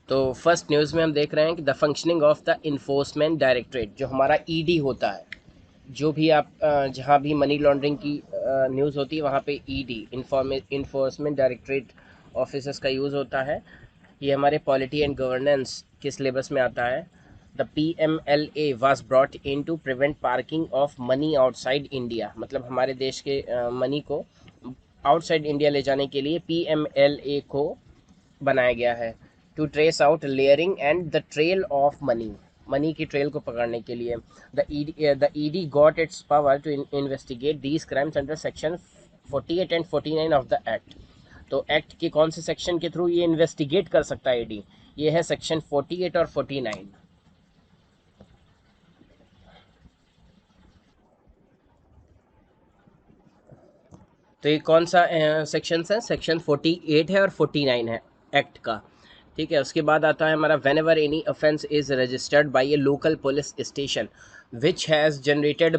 तो first news में हम देख रहे हैं कि the functioning of the enforcement directorate, जो हमारा ईडी होता है, जो भी आप जहाँ भी मनी लॉन्ड्रिंग की न्यूज़ होती है वहाँ पे ईडी इन्फोर्समेंट डायरेक्टरेट ऑफिसर्स का यूज़ होता है। ये हमारे पॉलिटी एंड गवर्नेंस के सिलेबस में आता है। The PMLA was brought in to prevent parking of money outside India, मतलब हमारे देश के मनी को आउटसाइड इंडिया ले जाने के लिए PMLA को बनाया गया है। To trace out layering and the trail of money, money की ट्रेल को पकड़ने के लिए। The ED got its power to investigate these crimes under section 48 and 49 of the act. तो एक्ट के कौन से सेक्शन के थ्रू ये इन्वेस्टिगेट कर सकता है ईडी? ये है सेक्शन 48 और 49। तो ये कौन सा सेक्शन है? सेक्शन 48 है और 49 है एक्ट का। ठीक है, उसके बाद आता है हमारा when ever any offence is registered by A local police station which has generated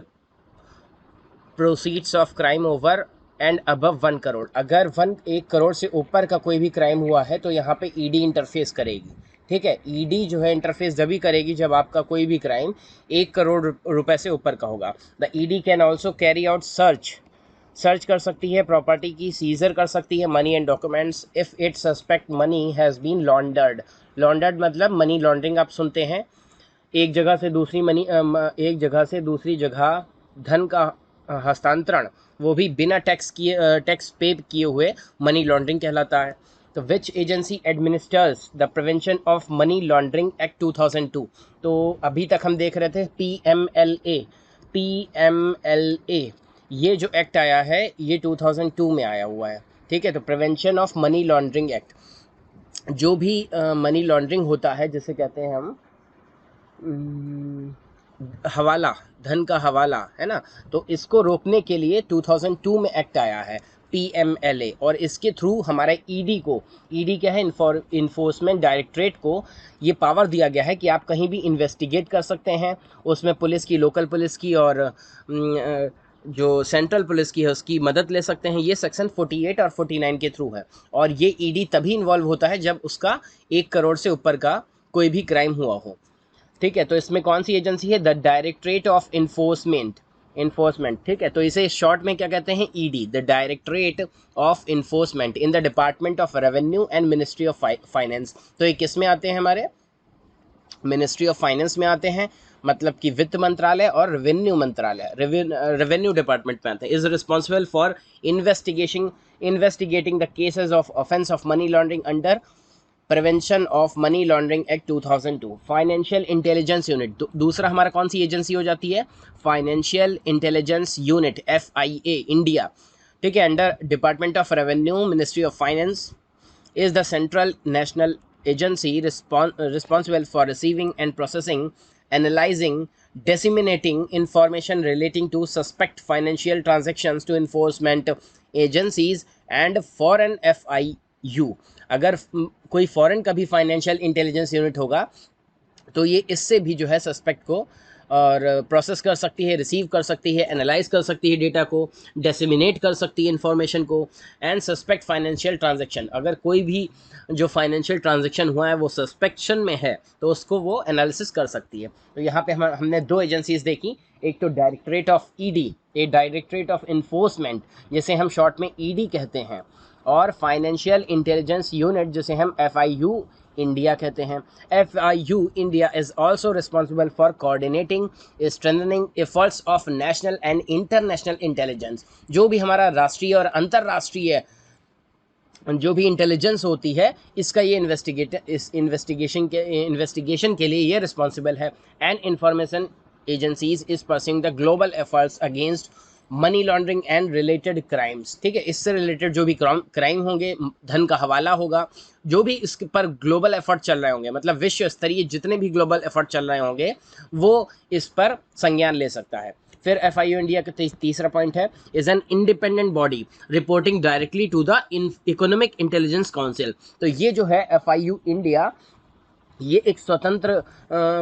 proceeds of crime over and above 1 crore. अगर 1 करोड़ से ऊपर का कोई भी क्राइम हुआ है तो यहाँ पे ईडी इंटरफेस करेगी। ठीक है, ईडी जो है इंटरफेस जब भी करेगी जब आपका कोई भी क्राइम 1 करोड़ रुपए से ऊपर का होगा। The ED can also carry out search कर सकती है प्रॉपर्टी की, सीजर कर सकती है money and documents if it suspect money has been laundered. Laundered मतलब मनी लॉन्ड्रिंग आप सुनते हैं, एक जगह से दूसरी एक जगह से दूसरी जगह धन का हस्तांतरण, वो भी बिना टैक्स पे किए हुए मनी लॉन्ड्रिंग कहलाता है। तो which agency administers the prevention of money laundering act 2002। तो अभी तक हम देख रहे थे पीएमएलए, ये जो एक्ट आया है ये 2002 में आया हुआ है। ठीक है, तो prevention of money laundering act, जो भी मनी लॉन्ड्रिंग होता है जिसे कहते हैं हम हवाला, धन का हवाला, है ना, तो इसको रोकने के लिए 2002 में एक्ट आया है PMLA, और इसके थ्रू हमारे ईडी क्या है, इन्फोर्समेंट डायरेक्टरेट को ये पावर दिया गया है कि आप कहीं भी इन्वेस्टिगेट कर सकते हैं। उसमें पुलिस की, लोकल पुलिस की और जो सेंट्रल पुलिस की है उसकी मदद ले सकते हैं। ये सेक्शन 48 और 49 के थ्रू है। और ये ईडी तभी इन्वॉल्व होता है जब उसका 1 करोड़ से ऊपर का कोई भी क्राइम हुआ हो। ठीक है, तो इसमें कौन सी एजेंसी है? The directorate of enforcement. ठीक है, तो इसे शॉर्ट में क्या कहते हैं? ED, the directorate of enforcement in the department of revenue and ministry of finance. तो ये किस में आते हैं? हमारे मिनिस्ट्री ऑफ फाइनेंस में आते हैं, मतलब कि वित्त मंत्रालय और रेवेन्यू डिपार्टमेंट में आते हैं। Is responsible for investigating the cases of offence of money laundering under prevention of money laundering act 2002। Financial intelligence unit, दूसरा हमारा कौन सी एजेंसी हो जाती है? Financial intelligence unit, FIA India. ठीक है, under department of revenue, ministry of finance, is the central national agency responsible for receiving and processing, analyzing, disseminating information relating to suspect financial transactions to enforcement agencies and foreign FIU। अगर कोई foreign का भी financial intelligence unit होगा तो ये इससे भी जो है सस्पेक्ट को और प्रोसेस कर सकती है, रिसीव कर सकती है, एनालाइज कर सकती है डेटा को, डेसिमिनेट कर सकती है इन्फॉर्मेशन को। एंड सस्पेक्ट फाइनेंशियल ट्रांजैक्शन, अगर कोई भी जो फाइनेंशियल ट्रांजैक्शन हुआ है वो सस्पेक्शन में है तो उसको वो एनालिसिस कर सकती है। तो यहाँ पे हमने दो एजेंसीज देखी, एक तो डायरेक्टरेट ऑफ ईडी, एक डायरेक्टरेट ऑफ इन्फोर्समेंट जिसे हम शॉर्ट में ईडी कहते हैं, और फाइनेंशियल इंटेलिजेंस यूनिट जिसे हम FIU इंडिया कहते हैं। FIU India is also responsible for coordinating strengthening efforts of national and international intelligence. जो भी हमारा राष्ट्रीय और अंतर्राष्ट्रीय जो भी इंटेलिजेंस होती है इसका ये इन्वेस्टिगेशन के लिए ये रिस्पॉन्सिबल है। And information agencies is pursuing the global efforts against money laundering and related crimes. ठीक है, इससे रिलेटेड जो भी क्राइम होंगे, धन का हवाला होगा, जो भी इस पर ग्लोबल एफर्ट चल रहे होंगे, मतलब विश्व स्तरीय जितने भी ग्लोबल एफर्ट चल रहे होंगे वो इस पर संज्ञान ले सकता है। फिर FIU इंडिया का तीसरा पॉइंट है, is an independent body reporting directly to the economic intelligence council. तो ये जो है FIU इंडिया ये एक स्वतंत्र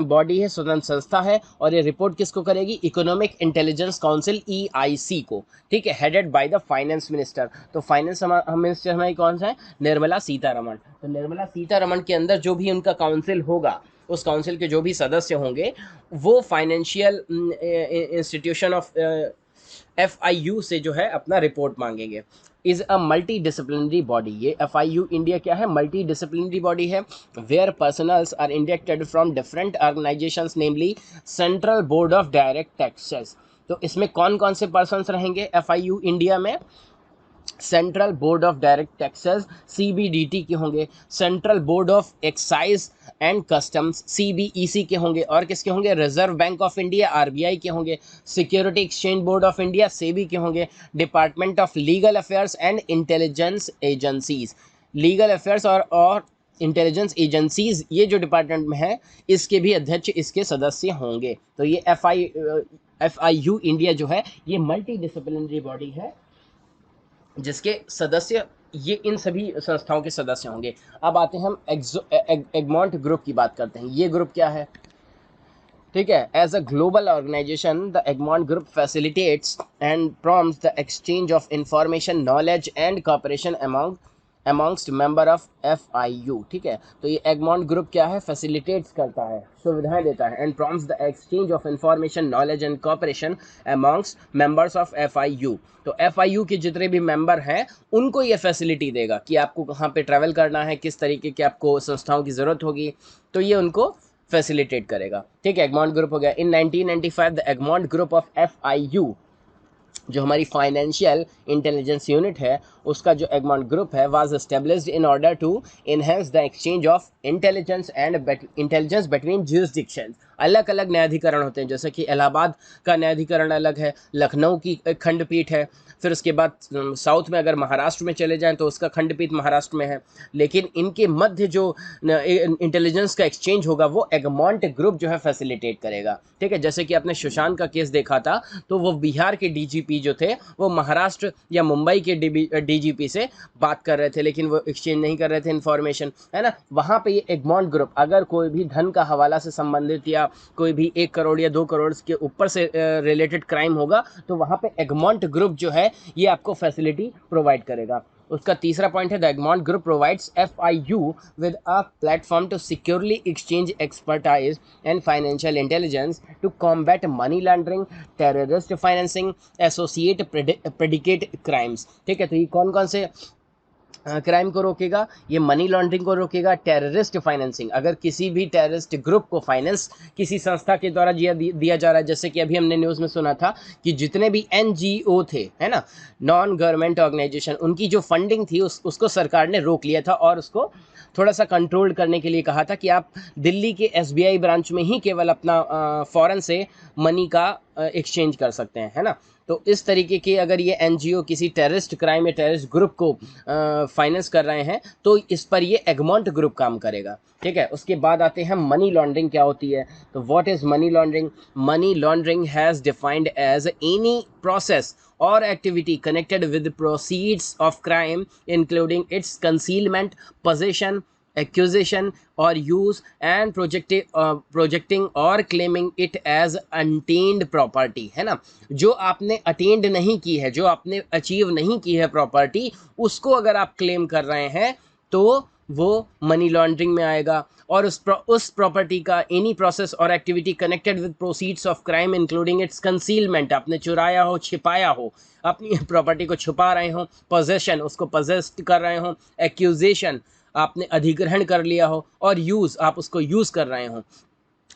बॉडी है, स्वतंत्र संस्था है, और ये रिपोर्ट किसको करेगी? इकोनॉमिक इंटेलिजेंस काउंसिल EIC को, ठीक है, headed by the finance minister. तो फाइनेंस मिनिस्टर हमारी कौन सा है? निर्मला सीतारमण। तो निर्मला सीतारमण के अंदर जो भी उनका काउंसिल होगा, उस काउंसिल के जो भी सदस्य होंगे, वो फाइनेंशियल इंस्टीट्यूशन ऑफ FIU से जो है अपना रिपोर्ट मांगेंगे। Is a multidisciplinary body. ये FIU इंडिया क्या है? मल्टी डिसिप्लिनरी बॉडी है, where personnels are inducted from different organisations, namely central board of direct taxes. तो इसमें कौन कौन से पर्सन्स रहेंगे FIU इंडिया में? Central board of direct taxes CBDT के होंगे, central board of excise and customs CBEC के होंगे, और किसके होंगे? Reserve bank of India RBI के होंगे, security exchange board of India SEBI के होंगे, department of legal affairs and intelligence agencies. Legal affairs और इंटेलिजेंस एजेंसीज, ये जो डिपार्टमेंट में है, इसके भी अध्यक्ष इसके सदस्य होंगे। तो ये FIU इंडिया जो है, ये मल्टी डिसिप्लिनरी बॉडी है, जिसके सदस्य ये इन सभी संस्थाओं के सदस्य होंगे। अब आते हैं हम एगमॉन्ट ग्रुप की बात करते हैं। ये ग्रुप क्या है? ठीक है, as a global organisation the Egmont group facilitates and prompts the exchange of information, knowledge and cooperation amongst member of FIU। ठीक है, तो ये एगमॉन्ट ग्रुप क्या है? फैसिलिटेट्स करता है, सुविधाएं देता है, and prompts the exchange of information, knowledge and cooperation amongst members of FIU। तो FIU के जितने भी मेंबर हैं, उनको ये फैसिलिटी देगा कि आपको कहाँ पे ट्रैवल करना है, किस तरीके की आपको संस्थाओं की ज़रूरत होगी, तो ये उनको फैसिलिटेट करेगा। ठीक है, एगमॉन्ट ग्रुप हो गया। In 1995 the Egmont group of FIU, जो हमारी फाइनेंशियल इंटेलिजेंस यूनिट है, उसका जो एगमॉन्ट ग्रुप है, was established in order to enhance the exchange of intelligence between jurisdictions. अलग अलग न्यायाधिकरण होते हैं, जैसे कि इलाहाबाद का न्यायाधिकरण अलग है, लखनऊ की एक खंडपीठ है, फिर उसके बाद साउथ में अगर महाराष्ट्र में चले जाएं तो उसका खंडपीठ महाराष्ट्र में है, लेकिन इनके मध्य जो इंटेलिजेंस का एक्सचेंज होगा वो एगमॉन्ट ग्रुप जो है फैसिलिटेट करेगा। ठीक है, जैसे कि आपने सुशांत का केस देखा था, तो वो बिहार के DGP जो थे, वो महाराष्ट्र या मुंबई के DGP से बात कर रहे थे, लेकिन वो एक्सचेंज नहीं कर रहे थे इन्फॉर्मेशन, है ना। वहाँ पे ये एगमॉन्ट ग्रुप, अगर कोई भी धन का हवाला से संबंधित या कोई भी 1 करोड़ या 2 करोड़ के ऊपर से रिलेटेड क्राइम होगा, तो वहाँ पे एगमॉन्ट ग्रुप जो है ये आपको फैसिलिटी प्रोवाइड करेगा। उसका तीसरा पॉइंट है, the Egmont group provides FIU with a platform to securely exchange expertise and financial intelligence to combat money laundering, terrorist financing, associate predicate crimes. ठीक है, तो ये कौन कौन से क्राइम को रोकेगा? ये मनी लॉन्ड्रिंग को रोकेगा, टेररिस्ट फाइनेंसिंग, अगर किसी भी टेररिस्ट ग्रुप को फाइनेंस किसी संस्था के द्वारा दिया जा रहा है, जैसे कि अभी हमने न्यूज़ में सुना था कि जितने भी NGO थे, है ना, नॉन गवर्नमेंट ऑर्गेनाइजेशन, उनकी जो फंडिंग थी उसको सरकार ने रोक लिया था, और उसको थोड़ा सा कंट्रोल करने के लिए कहा था कि आप दिल्ली के SBI ब्रांच में ही केवल अपना फॉरेन से मनी का एक्सचेंज कर सकते हैं, है ना। तो इस तरीके के अगर ये NGO किसी टेररिस्ट क्राइम या टेररिस्ट ग्रुप को फाइनेंस कर रहे हैं, तो इस पर ये एगमॉन्ट ग्रुप काम करेगा। ठीक है, उसके बाद आते हैं मनी लॉन्ड्रिंग क्या होती है। तो what is money laundering? Money laundering has defined as any process or activity connected with proceeds of crime, including its concealment, possession, acquisition or use, and projecting or claiming it as attained property, है ना। जो आपने attend नहीं की है, जो आपने achieve नहीं की है प्रॉपर्टी, उसको अगर आप क्लेम कर रहे हैं तो वो मनी लॉन्ड्रिंग में आएगा। और उस प्रॉपर्टी का एनी प्रोसेस और activity connected with proceeds of crime including it's concealment, आपने चुराया हो, छिपाया हो, अपनी प्रॉपर्टी को छुपा रहे हो, पोजेशन, उसको पोजेस्ट कर रहे हो, एक्यूजेशन, आपने अधिग्रहण कर लिया हो, और यूज़, आप उसको यूज़ कर रहे हो,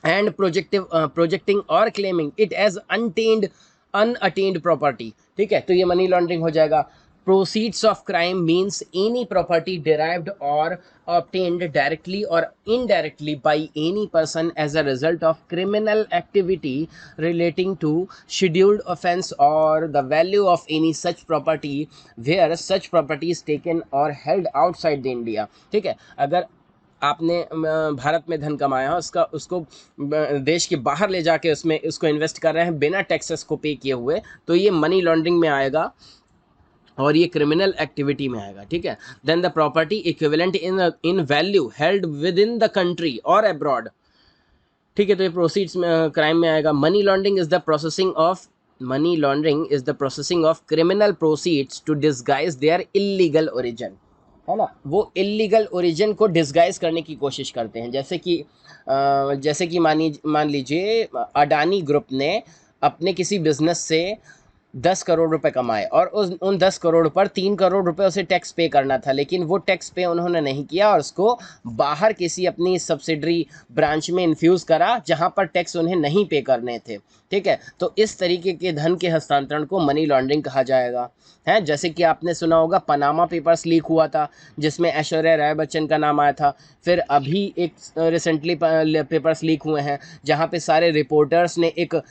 एंड प्रोजेक्टिंग और क्लेमिंग इट एज अनअटेन्ड प्रॉपर्टी। ठीक है, तो ये मनी लॉन्ड्रिंग हो जाएगा। Proceeds of crime means any property derived or obtained directly or indirectly by any person as a result of criminal activity relating to scheduled offense, or the value of any such property where such property is taken or held outside the India। ठीक है, अगर आपने भारत में धन कमाया हो, उसको देश के बाहर ले जाके उसको इन्वेस्ट कर रहे हैं बिना टैक्सेस को पे किए हुए, तो ये मनी लॉन्ड्रिंग में आएगा। और ये क्रिमिनल एक्टिविटी में आएगा, ठीक है। Then the property equivalent in value held within the country और अब्रॉड, ठीक है, तो ये प्रोसीड्स में क्राइम में आएगा। Money laundering is the processing of criminal proceeds to disguise their illegal origin, है ना। वो इलीगल ओरिजिन को डिस्गाइज करने की कोशिश करते हैं। जैसे कि मान लीजिए अडानी ग्रुप ने अपने किसी बिजनेस से 10 करोड़ रुपए कमाए और उन 10 करोड़ पर 3 करोड़ रुपए उसे टैक्स पे करना था, लेकिन वो टैक्स पे उन्होंने नहीं किया और उसको बाहर किसी अपनी सब्सिडरी ब्रांच में इन्फ्यूज़ करा जहां पर टैक्स उन्हें नहीं पे करने थे, ठीक है। तो इस तरीके के धन के हस्तांतरण को मनी लॉन्ड्रिंग कहा जाएगा, है। जैसे कि आपने सुना होगा पनामा पेपर्स लीक हुआ था जिसमें ऐश्वर्या राय बच्चन का नाम आया था। फिर अभी एक रिसेंटली पेपर्स लीक हुए हैं जहाँ पे सारे रिपोर्टर्स ने एक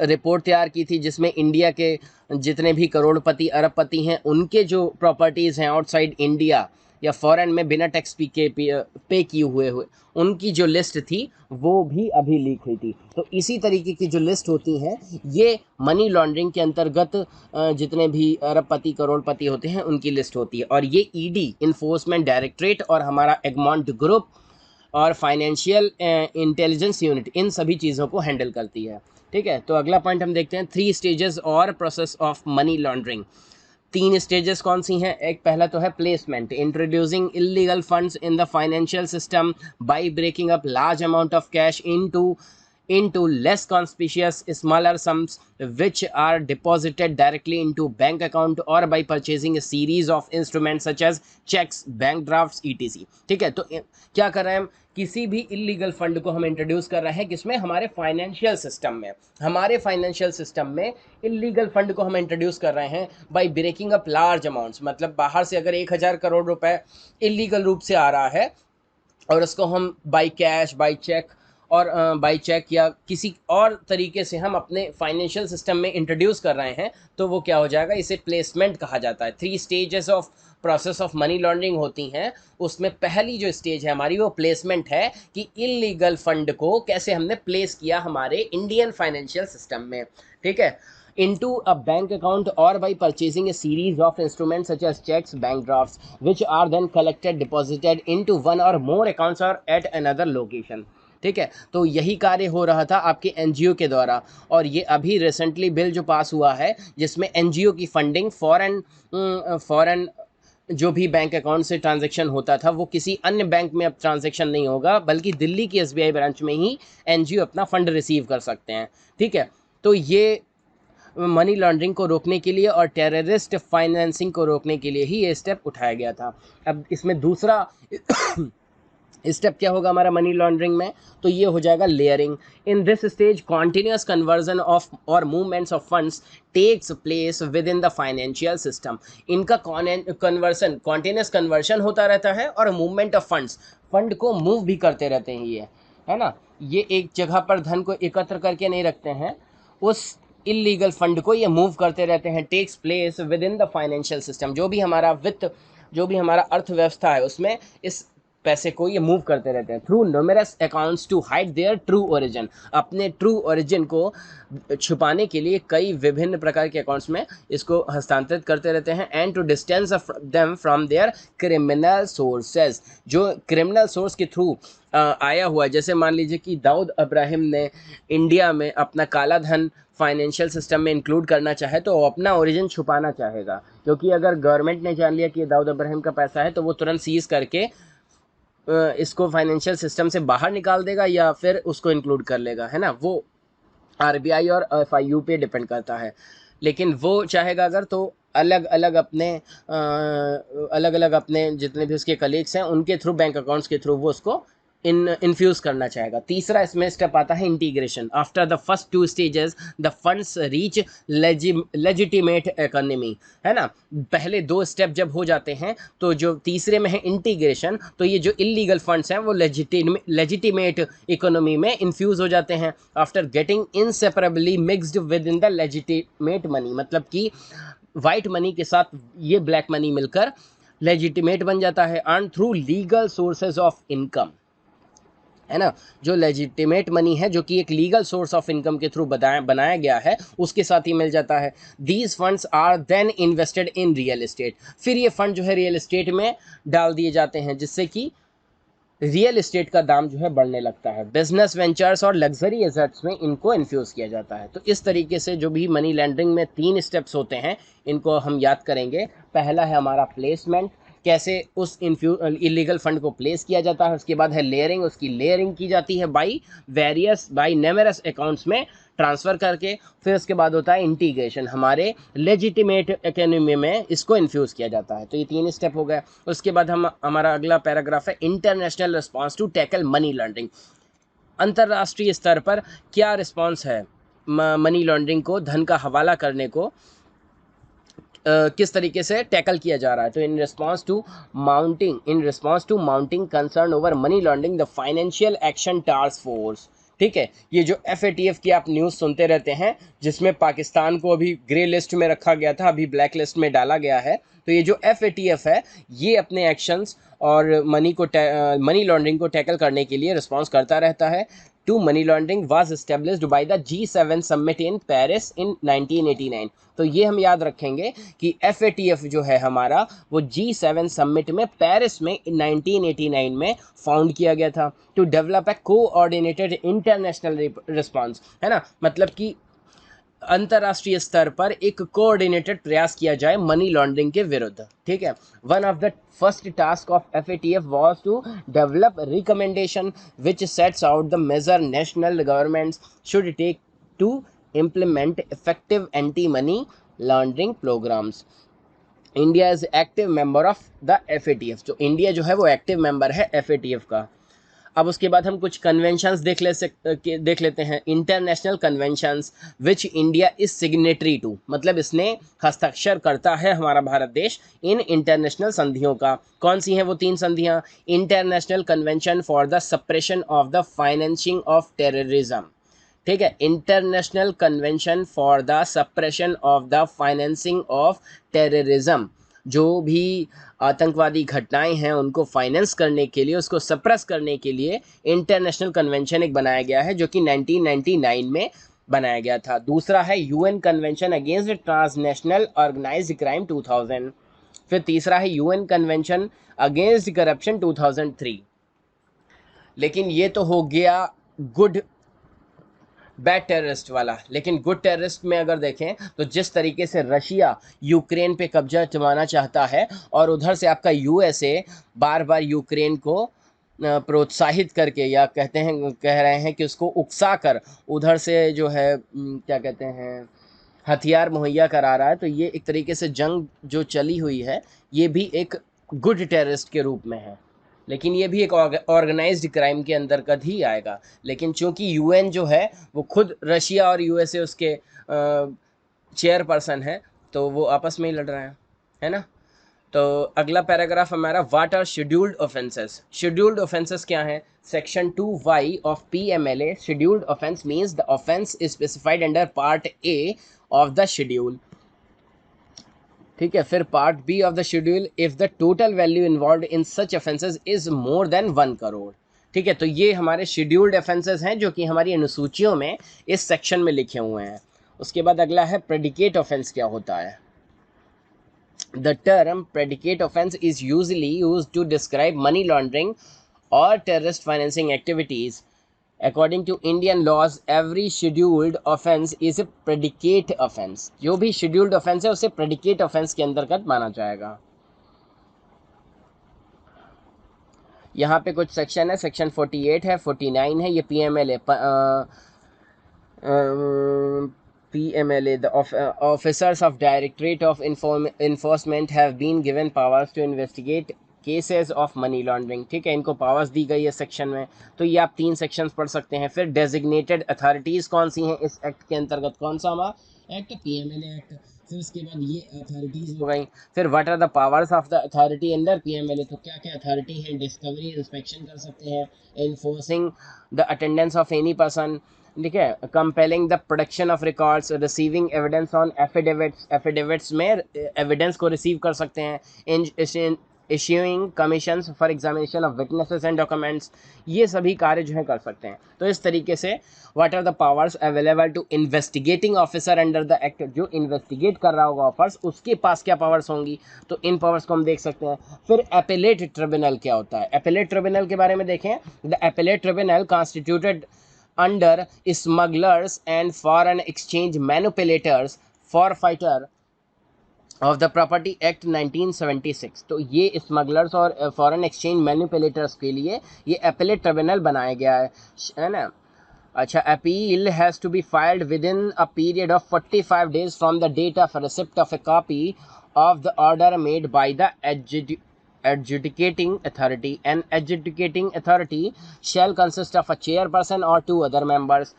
रिपोर्ट तैयार की थी जिसमें इंडिया के जितने भी करोड़पति अरबपति हैं उनके जो प्रॉपर्टीज़ हैं आउटसाइड इंडिया या फॉरेन में बिना टैक्स पे किए हुए उनकी जो लिस्ट थी वो भी अभी लीक हुई थी। तो इसी तरीके की जो लिस्ट होती हैं ये मनी लॉन्ड्रिंग के अंतर्गत जितने भी अरबपति करोड़पति होते हैं उनकी लिस्ट होती है। और ये ईडी इन्फोर्समेंट डायरेक्टरेट और हमारा एगमॉन्ट ग्रुप और फाइनेंशियल इंटेलिजेंस यूनिट इन सभी चीज़ों को हैंडल करती है, ठीक है। तो अगला पॉइंट हम देखते हैं 3 स्टेजेस और process of money laundering. 3 stages कौन सी हैं? एक पहला तो है placement, introducing illegal funds in the financial system by breaking up large amount of cash into less conspicuous smaller sums which are deposited directly into bank account or by purchasing a series of instruments such as checks, bank drafts etc, ठीक है। तो क्या कर रहे हैं हम? किसी भी इलीगल फंड को हम इंट्रोड्यूस कर रहे हैं किसमें? हमारे फाइनेंशियल सिस्टम में इलीगल फंड को हम इंट्रोड्यूस कर रहे हैं by breaking up large amounts. मतलब बाहर से अगर 1000 करोड़ रुपए इलीगल रूप से आ रहा है और उसको हम बाय कैश, बाय चेक और बाई चेक या किसी और तरीके से हम अपने फाइनेंशियल सिस्टम में इंट्रोड्यूस कर रहे हैं तो वो क्या हो जाएगा? इसे प्लेसमेंट कहा जाता है। 3 stages of process of money laundering होती हैं, उसमें पहली जो स्टेज है हमारी वो प्लेसमेंट है कि इलीगल फंड को कैसे हमने प्लेस किया हमारे इंडियन फाइनेंशियल सिस्टम में, ठीक है, into a bank account or by purchasing a series of instruments such as checks, bank drafts, which are then deposited into one or more accounts or at another location, ठीक है। तो यही कार्य हो रहा था आपके एनजीओ के द्वारा और ये अभी रिसेंटली बिल जो पास हुआ है जिसमें एनजीओ की फंडिंग फॉरेन जो भी बैंक अकाउंट से ट्रांजैक्शन होता था वो किसी अन्य बैंक में अब ट्रांजैक्शन नहीं होगा बल्कि दिल्ली की एसबीआई ब्रांच में ही एनजीओ अपना फंड रिसीव कर सकते हैं, ठीक है। तो ये मनी लॉन्ड्रिंग को रोकने के लिए और टेररिस्ट फाइनेंसिंग को रोकने के लिए ही ये स्टेप उठाया गया था। अब इसमें दूसरा स्टेप क्या होगा हमारा मनी लॉन्ड्रिंग में? तो ये हो जाएगा layering. In this stage continuous conversion of or movements of funds takes place within the financial system. इनका कॉन्टिन्यूस कन्वर्शन होता रहता है और मूवमेंट ऑफ फंड को मूव भी करते रहते हैं ये, है ना। ये एक जगह पर धन को एकत्र करके नहीं रखते हैं, उस इलीगल फंड को ये मूव करते रहते हैं। Takes place within the financial system, जो भी हमारा अर्थव्यवस्था है उसमें इस पैसे को ये मूव करते रहते हैं through numerous accounts to hide their true origin. अपने ट्रू ओरिजिन को छुपाने के लिए कई विभिन्न प्रकार के अकाउंट्स में इसको हस्तांतरित करते रहते हैं and to distance them from their criminal sources, जो क्रिमिनल सोर्स के थ्रू आया हुआ है। जैसे मान लीजिए कि दाऊद इब्राहिम ने इंडिया में अपना काला धन फाइनेंशियल सिस्टम में इंक्लूड करना चाहे तो वो अपना ओरिजिन छुपाना चाहेगा, क्योंकि अगर गवर्नमेंट ने जान लिया कि ये दाऊद इब्राहिम का पैसा है तो वो तुरंत सीज करके इसको फाइनेंशियल सिस्टम से बाहर निकाल देगा या फिर उसको इंक्लूड कर लेगा, है ना। वो आरबीआई और एफआईयू पे डिपेंड करता है, लेकिन वो चाहेगा अगर तो अलग अलग अपने जितने भी उसके कलीग्स हैं उनके थ्रू, बैंक अकाउंट्स के थ्रू वो उसको इन्फ्यूज़ करना चाहेगा। तीसरा इसमें स्टेप आता है integration. After the first 2 stages the funds reach legitimate economy, है ना। पहले 2 स्टेप जब हो जाते हैं तो जो तीसरे में है इंटीग्रेशन, तो ये जो इलीगल फंड्स हैं वो लेजिटिमेट इकोनॉमी में इन्फ्यूज़ हो जाते हैं after getting inseparably mixed within the legitimate money. मतलब कि वाइट मनी के साथ ये ब्लैक मनी मिलकर लेजिटिमेट बन जाता है, earn through legal sources of income. है ना, जो लेजिटिमेट मनी है, जो कि एक लीगल सोर्स ऑफ इनकम के थ्रू बनाया गया है, उसके साथ ही मिल जाता है। These funds are then invested in real estate, फिर ये फंड जो है रियल इस्टेट में डाल दिए जाते हैं, जिससे कि रियल इस्टेट का दाम जो है बढ़ने लगता है। बिजनेस वेंचर्स और लग्जरी एसेट्स में इनको इन्फ्यूज़ किया जाता है। तो इस तरीके से जो भी मनी लॉन्ड्रिंग में 3 स्टेप्स होते हैं, इनको हम याद करेंगे। पहला है हमारा प्लेसमेंट, कैसे उस इलीगल फंड को प्लेस किया जाता है। उसके बाद है लेयरिंग, उसकी लेयरिंग की जाती है बाई नेमरस अकाउंट्स में ट्रांसफ़र करके। फिर उसके बाद होता है इंटीग्रेशन, हमारे लेजिटिमेट इकोनॉमी में इसको इन्फ्यूज़ किया जाता है। तो ये 3 स्टेप हो गए। उसके बाद हमारा अगला पैराग्राफ है international response to tackle money laundering. अंतर्राष्ट्रीय स्तर पर क्या रिस्पांस है मनी लॉन्ड्रिंग को, धन का हवाला करने को किस तरीके से टैकल किया जा रहा है। तो in response to mounting concern over money laundering the financial action task force, ठीक है, ये जो FATF की आप न्यूज़ सुनते रहते हैं, जिसमें पाकिस्तान को अभी ग्रे लिस्ट में रखा गया था, अभी ब्लैक लिस्ट में डाला गया है। तो ये जो FATF है, ये अपने एक्शंस और मनी लॉन्ड्रिंग को टैकल करने के लिए रिस्पॉन्स करता रहता है। To money laundering was established by the G7 summit in Paris in 1989। तो ये हम याद रखेंगे कि FATF जो है हमारा, वो G7 समिट में पेरिस में 1989 में फाउंड किया गया था। To develop a coordinated international response, है ना, मतलब कि अंतर्राष्ट्रीय स्तर पर एक कोऑर्डिनेटेड प्रयास किया जाए मनी लॉन्ड्रिंग के विरुद्ध, ठीक है। One of the first task of FATF was to develop recommendation which sets out the major national governments should take to implement effective anti-money laundering programs. India is active member of the FATF, जो India जो है वो active member है FATF का। अब उसके बाद हम कुछ कन्वेंशंस देख लेते हैं। International conventions which India is signatory to, मतलब इसने हस्ताक्षर करता है हमारा भारत देश इन इंटरनेशनल संधियों का। कौन सी हैं वो 3 संधियां? International convention for the suppression of the financing of terrorism, ठीक है, international convention for the suppression of the financing of terrorism, जो भी आतंकवादी घटनाएं हैं उनको फाइनेंस करने के लिए, उसको सप्रेस करने के लिए इंटरनेशनल कन्वेंशन एक बनाया गया है, जो कि 1999 में बनाया गया था। दूसरा है UN convention against transnational organised crime 2000। फिर तीसरा है UN कन्वेंशन अगेंस्ट करप्शन 2003। लेकिन ये तो हो गया गुड बैड टेररिस्ट वाला। लेकिन गुड टेररिस्ट में अगर देखें तो जिस तरीके से रशिया यूक्रेन पे कब्जा जमाना चाहता है और उधर से आपका USA बार बार यूक्रेन को प्रोत्साहित करके, या कह रहे हैं कि उसको उकसा कर उधर से जो है क्या कहते हैं, हथियार मुहैया करा रहा है। तो ये एक तरीके से जंग जो चली हुई है, ये भी एक गुड टेररिस्ट के रूप में है। लेकिन ये भी एक ऑर्गेनाइज्ड क्राइम के अंतर्गत ही आएगा। लेकिन चूंकि UN जो है वो खुद रशिया और USA उसके चेयरपर्सन है, तो वो आपस में ही लड़ रहे हैं, है ना। तो अगला पैराग्राफ हमारा, what are scheduled offences. Scheduled offences क्या हैं? Section 2Y of PMLA, scheduled offence means the offence is specified under part A of the schedule, ठीक है। फिर part B of the schedule, if the total value involve in such offences is more than 1 crore, ठीक है। तो ये हमारे scheduled offences हैं जो कि हमारी अनुसूचियों में इस सेक्शन में लिखे हुए हैं। उसके बाद अगला है प्रेडिकेट ऑफेंस क्या होता है। The term predicate offence is usually used to describe money laundering और terrorist financing activities. According to Indian laws, every scheduled offense is a predicate offense. जो भी scheduled offense है उसे predicate offense के अंतर्गत माना जाएगा। यहाँ पे कुछ सेक्शन है, सेक्शन 48 है, 49 है, ये PMLA the officers of Directorate of Enforcement have been given powers to investigate cases of money laundering, ठीक है, इनको पावर्स दी गई है सेक्शन में। तो ये आप 3 सेक्शंस पढ़ सकते हैं। फिर डेजिग्नेटेड अथॉरिटीज़ कौन सी हैं इस एक्ट के अंतर्गत? कौन सा हमारा एक्ट? PMLA act. फिर उसके बाद ये अथॉरिटीज़ हो गई। फिर what are the powers of the authority under PMLA, तो क्या क्या अथॉरिटी है? डिस्कवरी, इंस्पेक्शन कर सकते हैं, enforcing the attendance of any person, ठीक है, compelling the production of records, receiving evidence on affidavits, affidavits में एविडेंस को रिसीव कर सकते हैं, issuing commissions for examination of witnesses and documents, ये सभी कार्य जो है कर सकते हैं। तो इस तरीके से what are the powers available to investigating officer under the act, जो इन्वेस्टिगेट कर रहा होगा ऑफर्स उसके पास क्या पावर्स होंगी, तो इन पावर्स को हम देख सकते हैं। फिर एपेलेट ट्रिब्यूनल क्या होता है, एपेलेट ट्रिब्यूनल के बारे में देखें। The appellate tribunal constituted under smugglers and foreign exchange manipulators for fighter of the property act 1976। तो ये स्मगलर्स और फॉरेन एक्सचेंज मैनिपुलेटर्स के लिए ये एपेलेट ट्रिब्यूनल बनाया गया है ना। अच्छा, appeal has to be filed within a period of 45 days from the date of receipt of a copy of the order made by the adjudicating authority. An adjudicating authority shall consist of a chairperson or 2 other members.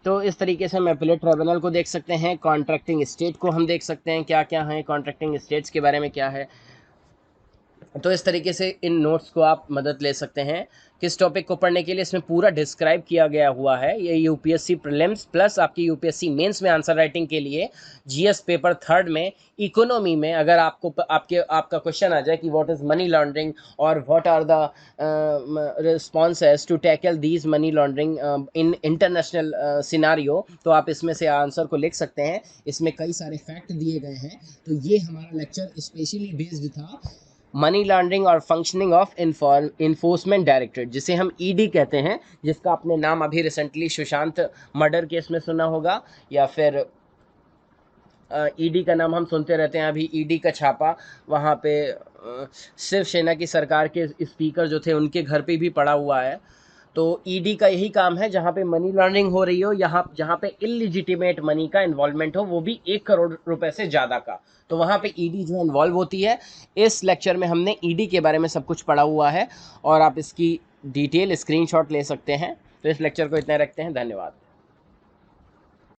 तो इस तरीके से हम appellate tribunal को देख सकते हैं। Contracting state को हम देख सकते हैं क्या क्या है, कॉन्ट्रैक्टिंग स्टेट्स के बारे में क्या है। तो इस तरीके से इन नोट्स को आप मदद ले सकते हैं किस टॉपिक को पढ़ने के लिए। इसमें पूरा डिस्क्राइब किया गया हुआ है। ये यूपीएससी प्रीलिम्स प्लस आपकी यूपीएससी मेंस में आंसर राइटिंग के लिए जीएस पेपर 3 में इकोनॉमी में अगर आपका क्वेश्चन आ जाए कि व्हाट इज़ मनी लॉन्ड्रिंग और what are the responses to tackle these money laundering in international scenario, तो आप इसमें से आंसर को लिख सकते हैं। इसमें कई सारे फैक्ट दिए गए हैं। तो ये हमारा लेक्चर स्पेशली बेस्ड था मनी लॉन्ड्रिंग और फंक्शनिंग ऑफ इन्फोर्समेंट डायरेक्टरेट, जिसे हम ईडी कहते हैं, जिसका आपने नाम अभी रिसेंटली सुशांत मर्डर केस में सुना होगा, या फिर ईडी का नाम हम सुनते रहते हैं। अभी ईडी का छापा वहाँ पे शिवसेना की सरकार के स्पीकर जो थे उनके घर पे भी पड़ा हुआ है। तो ईडी का यही काम है, जहाँ पे मनी लॉन्ड्रिंग हो रही हो, जहाँ पे इलिजिटिमेट मनी का इन्वॉल्वमेंट हो, वो भी 1 करोड़ रुपए से ज़्यादा का, तो वहाँ पे ईडी जो इन्वॉल्व होती है। इस लेक्चर में हमने ईडी के बारे में सब कुछ पढ़ा हुआ है और आप इसकी डिटेल स्क्रीनशॉट ले सकते हैं। तो इस लेक्चर को इतना रखते हैं, धन्यवाद।